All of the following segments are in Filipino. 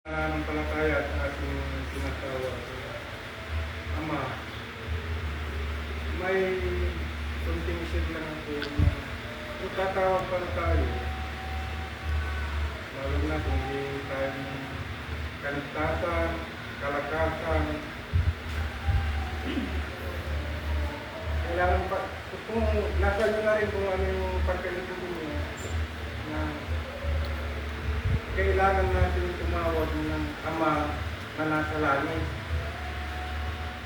Pananampalataya at ating tinatawag Ama, may konting isip lang ako na kung tatawag pa tayo, lalo na kung hindi tayo ng kaligtasan, kalakasan, kailangan pa, kung nasa nyo na rin kung ano yung pagkalitudo nyo, na kailangan natin tumawag ng Ama na nasa langit.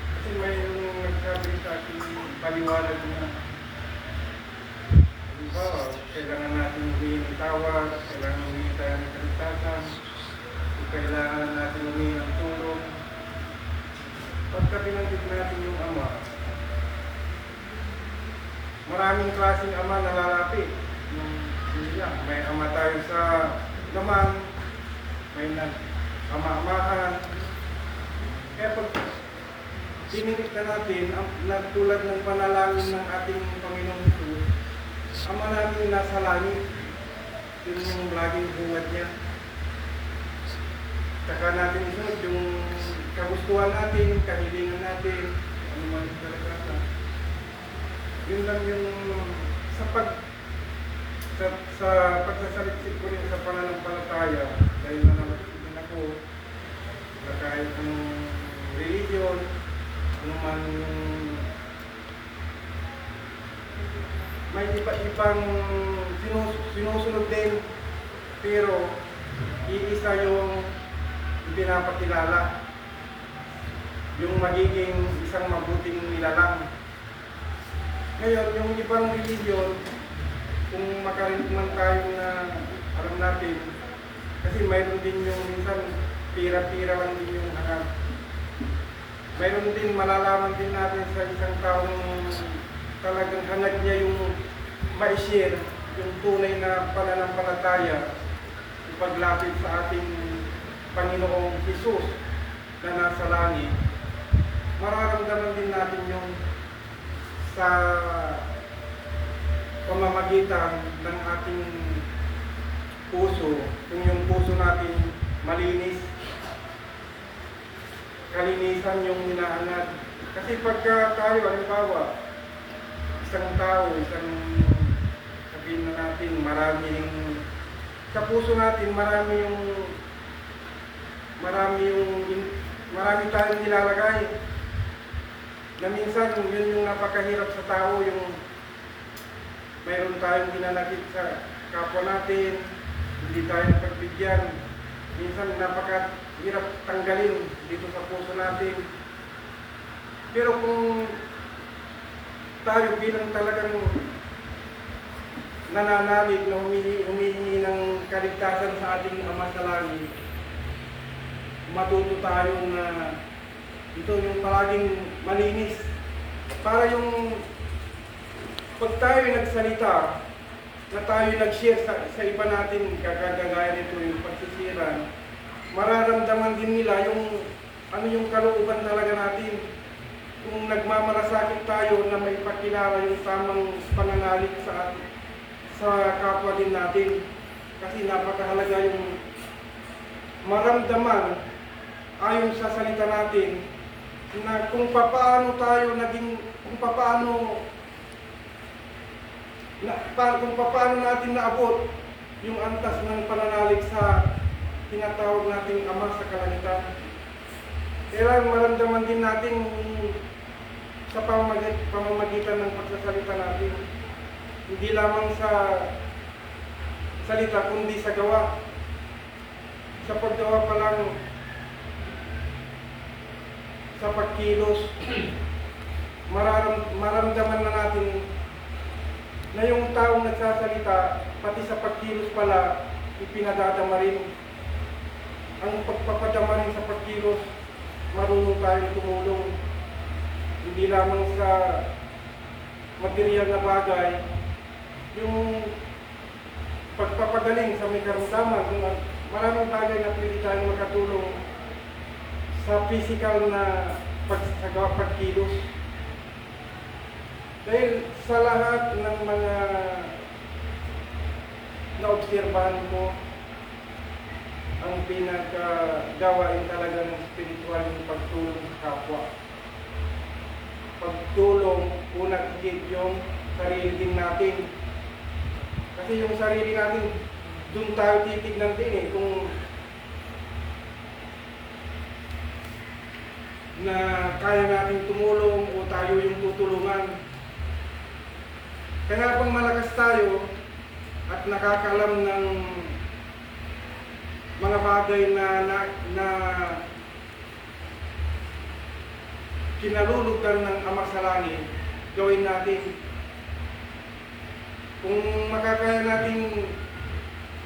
Kasi may nagsabi sa akin paliwanag na halimbawa, kailangan natin humingi ng tawad, kailangan humingi tayo ng kaligtasan, kailangan natin humingi ng tulong. Pagka binanggit natin yung Ama, maraming klaseng Ama na lalapit. May Ama tayo sa laman, may ama-amahan. Kaya pag pinilit na natin, nagtulad ng panalangin ng ating Panginoong Hesus, Ama namin nasa langit, yun yung laging buhat niya. Saka natin isunod yung kagustuhan natin, kahilingan natin, ano man yung kalagasan. Yun lang yung sa pagsasaliksik ko rin sa pananampalataya, dahil nananalig ako sa kahit anong religion, ano man yung may iba't ibang sinusunod din, pero iisa yung pinapakilala, yung magiging isang mabuting nilalang. Ngayon, yung ibang religion, kung makarinig man tayo na alam natin, kasi mayroon din yung minsan pira-pira lang din yung hanap. Mayroon din malalaman din natin sa isang taong talagang hangad niya yung ma-share, yung tunay na pananampalataya, yung paglapit sa ating Panginoong Hesus na nasa langit. Mararamdaman din natin yung sa pamamagitan ng ating puso, kung yung puso natin malinis, kalinisan yung hinahangat. Kasi pagka tayo, halimbawa, isang tao, sabihin na natin, sa puso natin, marami tayong nilalagay. Na minsan, yun yung napakahirap sa tao, yung mayroon tayong hinanakit sa kapwa natin, hindi tayo pagbigyan. Minsan napakahirap tanggalin dito sa puso natin. Pero kung tayo bilang talagang nananalig na humihingi ng kaligtasan sa ating Ama sa langit, matuto tayo na ito yung palaging malinis. Para yung pag tayo nagsalita, na tayo nag-share sa iba natin, kagagaya nito yung pagsisiran, mararamdaman din nila yung ano yung kalooban talaga natin. Kung nagmamalasakit tayo na may pakilala yung tamang pananalig sa kapwa din natin. Kasi napakahalaga yung maramdaman ayon sa salita natin na kung paano tayo naging, kung paano natin naabot yung antas ng pananalig sa tinatawag nating Ama sa kalangitan. Kailangan maramdaman din natin sa pamamagitan ng pagsasalita natin. Hindi lamang sa salita, kundi sa gawa. Sa paggawa pa lang, sa pagkilos, maramdaman na natin na yung taong nagsasalita, pati sa pagkilos pala, ipinadadama rin. Ang pagpapadama rin sa pagkilos, marunong tayong tumulong. Hindi lamang sa material na bagay, yung pagpapagaling sa may karamdaman, maraming bagay na pwede tayong makatulong sa physical na pagkilos. Dahil sa lahat ng mga naobserbahan ko, ang pinagagawain talaga ng spiritual yung pagtulong sa kapwa. Pagtulong, unang higit yung sarili din natin. Kasi yung sarili natin, doon tayo titignan din eh, kung na kaya natin tumulong o tayo yung tutulungan. Kaya habang malakas tayo at nakakalam ng mga bagay na kinalulugan ng Ama sa Langit, gawin natin. Kung makakaya natin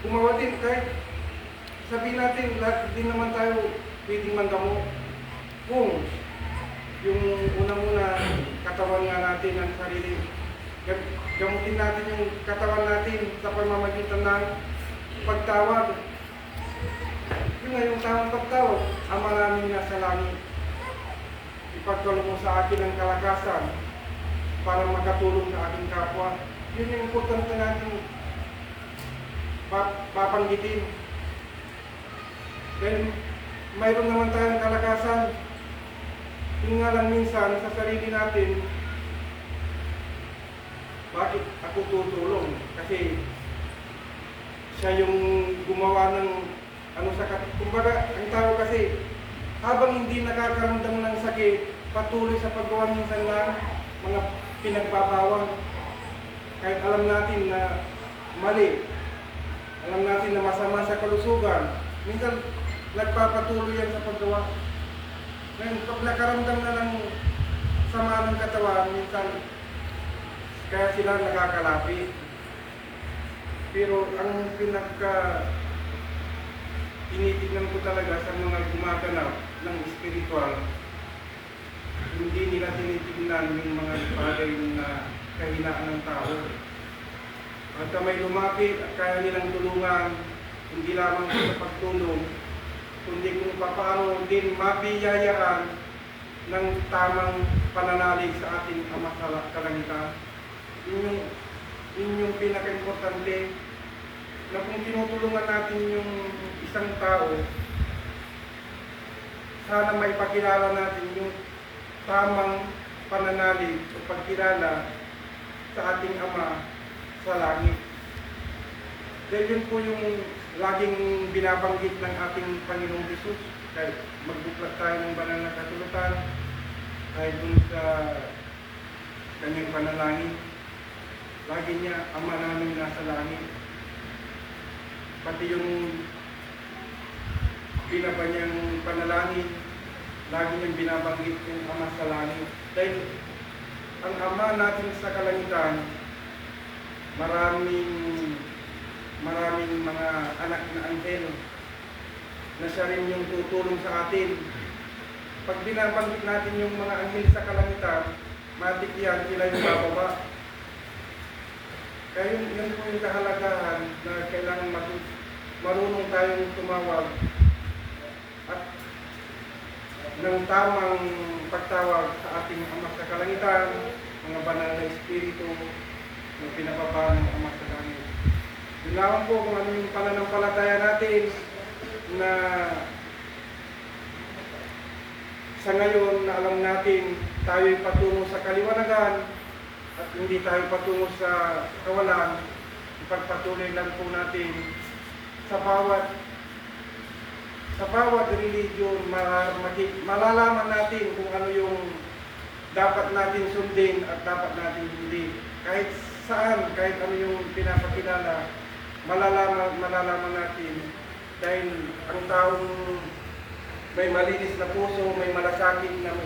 gumawa din, kahit sabihin natin, lahat din naman tayo pwedeng manggamot. Kung yung unang-una, katawan nga natin ang sarili, gamutin natin yung katawan natin sa pamamagitan ng pagtawag. Yun nga yung tamang pagtawag, Ama namin nga sa langit, ipagkaloob mo sa akin ang kalakasan para makatulong sa aking kapwa. Yun yung importante natin papanggitin. Dahil mayroon naman tayong kalakasan. Yun nga lang minsan sa sarili natin, bakit ako tutulong? Kasi siya yung gumawa ng ano sa kumbaga, ang tao kasi habang hindi nakakaramdam ng sakit, patuloy sa paggawa minsan ng mga pinagbabawal. Kahit alam natin na mali, alam natin na masama sa kalusugan, minsan nagpapatuloy yan sa paggawa. Ngayon, pag nakaramdam na ng sama ng katawan, minsan kaya sila nakakalapit. Pero ang tinitignan ko talaga sa mga gumaganap ng spiritual, hindi nila tinitignan yung mga bagay na kahinaan ng tao. At may lumapit at kaya nilang tulungan, hindi lamang sa pagtulong, kundi kung paano din mabiyayaan ng tamang pananalig sa ating Ama sa Kalangitan. Yun yung pinaka-importante, na kung tinutulungan natin yung isang tao, sana may pakilala natin yung tamang pananalig o pagkilala sa ating Ama sa langit. Dahil yun po yung laging binabanggit ng ating Panginoong Hesus. Kahit magbuklat tayo ng banal na katulutan, kahit dun sa kanyang panalangin, lagi niya, Ama namin nasa langit. Pati yung pinaba niyang panalangin, lagi niyang binabanggit yung Ama sa langit. Dahil ang Ama natin sa kalangitan, maraming mga anak na anghel na siya rin yung tutulong sa atin. Pag binabanggit natin yung mga anghel sa kalangitan, matik yan, sila yung bababa. Kaya yun po yung kahalagahan na kailangan marunong tayong tumawag at ng tamang pagtawag sa ating Ama sa kalangitan, mga banal na espiritu na pinababa ng Ama sa langit. Yun lamang po kung ano yung pananampalataya natin na sa ngayon na alam natin tayo'y patungo sa kaliwanagan at hindi tayo patungo sa kawalan. Ipagpatuloy lang po natin sa bawat religion, malalaman natin kung ano yung dapat natin sundin at dapat natin hindi. Kahit saan, kahit ano yung pinapakilala, malalaman natin. Dahil ang taong may malinis na puso, may malasakit na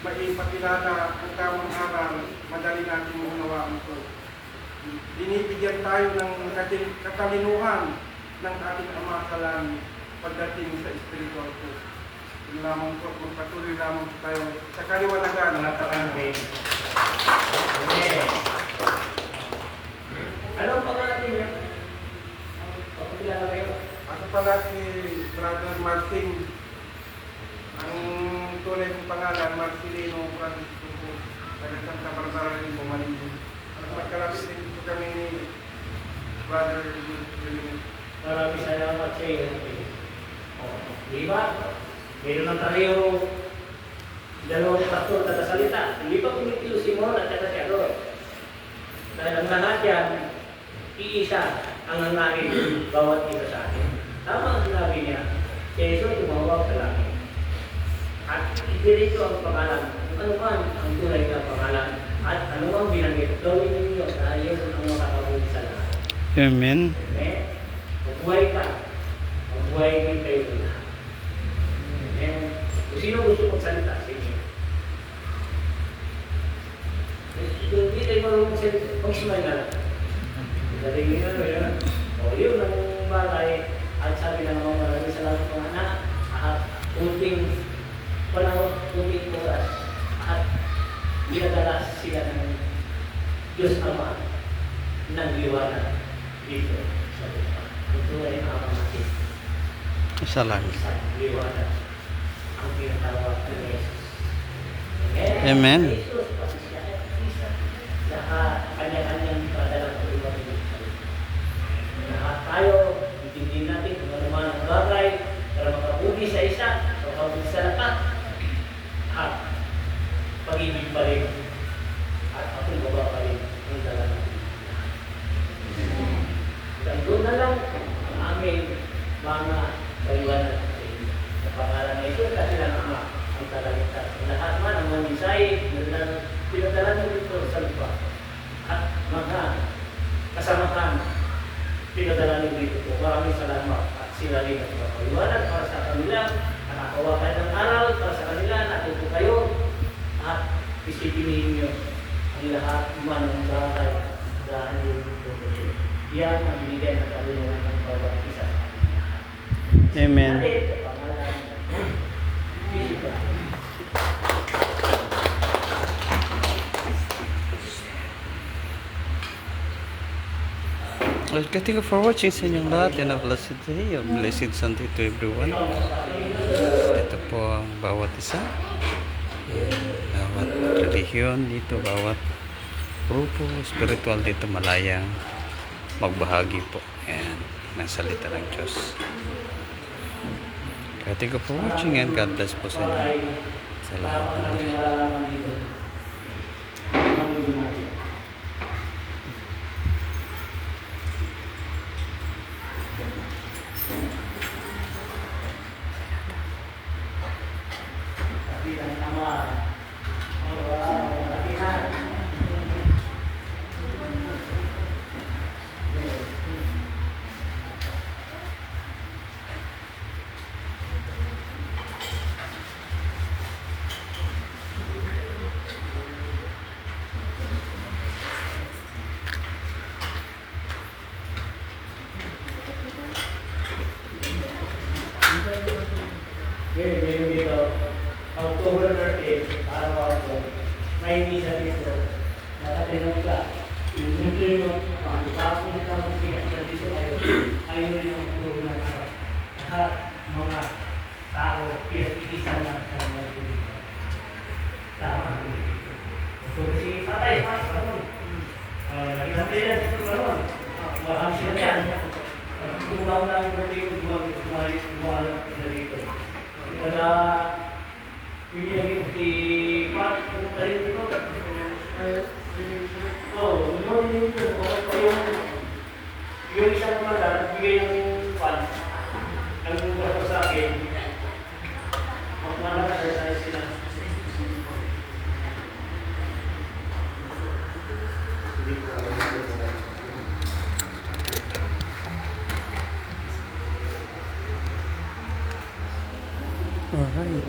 maipakilala ang tamang aral, madali natin maunawaan ito. Binibigyan tayo ng katalinuhan ng ating Ama sa langit pagdating sa spiritual po. Yun lamang po, magpatuloy lamang po tayo sa kaliwanagan na tatanggin. Amen. Anong pangalan niyo? Pakilala kayo. Ako pala si Brother Martin. Ang tunay kong pangalan, Marcelino Francisco po. Taga Santa Barbara rin po, Manila. Magkalapit din po kami ni Brother Julian. Maraming salamat sa iyo. Oh, di ba? Meron lang tayo dalawang pastor na salita. Hindi pa kumikilo si Mon at saka si Ador. Dahil ang lahat yan, iisa ang nangyari bawat isa sa atin. Tama ang sinabi niya, si Jesus tumawag sa langit. At idirito ang pangalan, ano man ang tunay na pangalan, at ano mang binanggit, gawin ninyo dahil yun ang makakabuti sa lahat. Amen. Amen. Magbuhay ka. Magbuhay din kayo sa lahat. Amen. Kung sino gusto magsalita, sige. Hindi tayo marunong magsalita. Mag-smile na lang. Galing nyo yun. O yun ang bagay. At sabi na naman maraming salamat mga anak. At kunting panahon, kunting oras. At ginagalas sila ng Diyos Ama ng liwanag dito sa lupa. Ito ay nakakamatis. Sa langit. Sa liwanag ang pinatawag ng Jesus. Amen. Jesus, pati siya ay isa. Lahat kanya-kanyang padala sa lupa ng lahat tayo, intindihin natin kung ano man ang bagay para makabuti sa isa, makabuti sa lahat. At pag-ibig pa rin at aking baba pa rin ang dala natin. Doon na lang ang aming mga paliwanag sa inyo. Sa pangalan ng Jesus, kasi lang Ama ang talagitas. Lahat man ang manisay, pinadala nyo dito sa lupa. At mga kasamahan, pinadala nyo dito po. Maraming salamat at sila rin ang mga paliwanag para sa kanila. Nakakawa kayo ng aral para sa kanila, natuto kayo. At isipin ninyo ang lahat man ng bagay dahil dito. Yan ang binigay ng kaluluwa ng bawat isa sa atin. Amen. Sa pangalan ng Jesus. Okay, thank you for watching sa inyong lahat and a blessed day, a blessed Sunday to everyone. Ito po ang bawat isa, bawat relihiyon dito, bawat grupo spiritual dito malayang magbahagi po and ng salita ng Diyos. Okay, thank you for watching and God bless po sa inyo sa lahat ng mga. Meron dito, October 30, araw ako, may misa dito, nakatinong ka, yung pagkakapon na kami pinagkita dito ayun rin ang puro ng araw. Lahat mga tao, pinag-iisa lang sa mga dito. Tama. So, si Patay, nagkakita na dito naman. Mahal siya dyan. Tumaw na ang birthday ko, gumawa na dito. Kada pinili si Pat, pumunta rin dito. Yung isang mata, bigay ng Pat, ang gusto sa akin, magmalakas sa sila. Alright.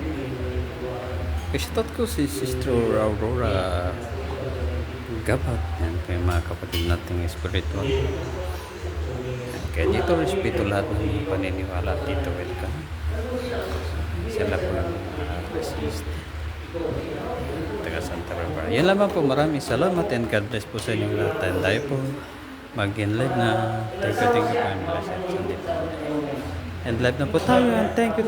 Shoutout ko si Sister Aurora Gabat. Yan po yung mga kapatid nating spiritual. Kaya dito respeto lahat ng mga paniniwala dito. Welcome. Sila po yung resist. Taga Santa Barbara. Yan lamang po. Maraming salamat and God bless po sa inyong lahat. And tayo po mag-in live na. Thank you po. And live na po tayo. And thank you.